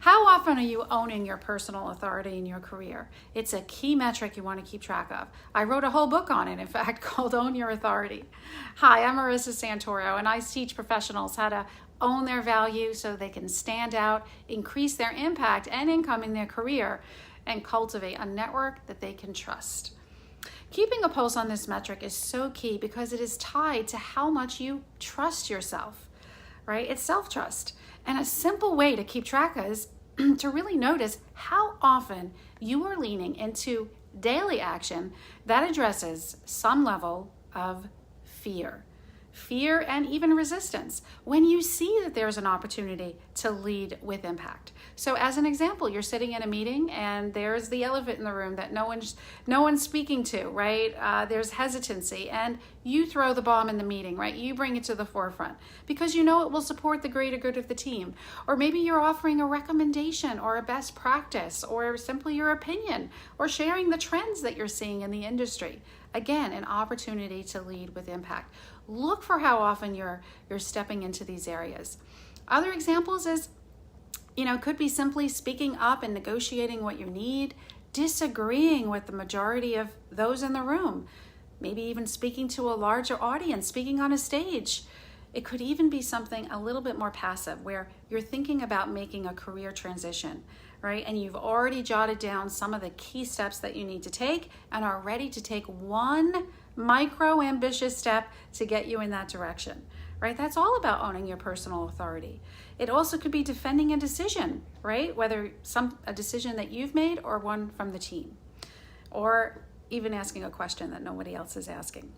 How often are you owning your personal authority in your career? It's a key metric you want to keep track of. I wrote a whole book on it, in fact, called Own Your Authority. Hi, I'm Marissa Santoro, and I teach professionals how to own their value so they can stand out, increase their impact and income in their career, and cultivate a network that they can trust. Keeping a pulse on this metric is so key because it is tied to how much you trust yourself, right? It's self-trust. And a simple way to keep track is to really notice how often you are leaning into daily action that addresses some level of fear and even resistance when you see that there's an opportunity to lead with impact. So as an example, you're sitting in a meeting and there's the elephant in the room that no one's speaking to, right? There's hesitancy and you throw the bomb in the meeting, right? You bring it to the forefront because you know it will support the greater good of the team. Or maybe you're offering a recommendation or a best practice or simply your opinion or sharing the trends that you're seeing in the industry. Again, an opportunity to lead with impact. Look for how often you're stepping into these areas. Other examples is, could be simply speaking up and negotiating what you need, disagreeing with the majority of those in the room, maybe even speaking to a larger audience, speaking on a stage. It could even be something a little bit more passive where you're thinking about making a career transition, right? And you've already jotted down some of the key steps that you need to take and are ready to take one micro ambitious step to get you in that direction, right? That's all about owning your personal authority. It also could be defending a decision, right? Whether a decision that you've made or one from the team, or even asking a question that nobody else is asking.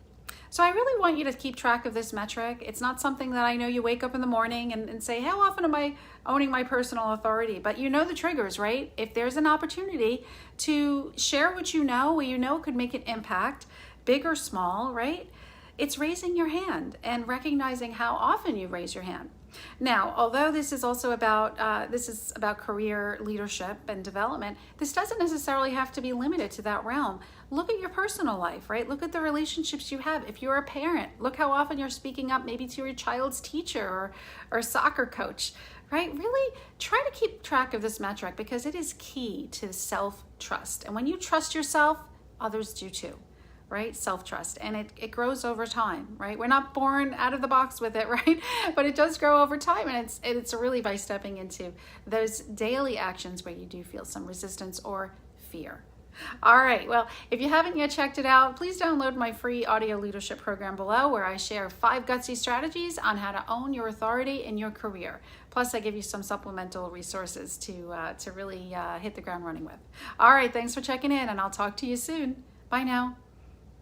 So I really want you to keep track of this metric. It's not something that I know you wake up in the morning and say, how often am I owning my personal authority? But you know the triggers, right? If there's an opportunity to share what you know could make an impact, big or small, right? It's raising your hand and recognizing how often you raise your hand. Now, although this is also about career leadership and development, this doesn't necessarily have to be limited to that realm. Look at your personal life, right? Look at the relationships you have. If you're a parent, look how often you're speaking up maybe to your child's teacher or soccer coach, right? Really try to keep track of this metric because it is key to self-trust. And when you trust yourself, others do too. Right? Self-trust. And it grows over time, right? We're not born out of the box with it, right? But it does grow over time. And it's really by stepping into those daily actions where you do feel some resistance or fear. All right. Well, if you haven't yet checked it out, please download my free audio leadership program below where I share 5 gutsy strategies on how to own your authority in your career. Plus, I give you some supplemental resources to really hit the ground running with. All right. Thanks for checking in and I'll talk to you soon. Bye now.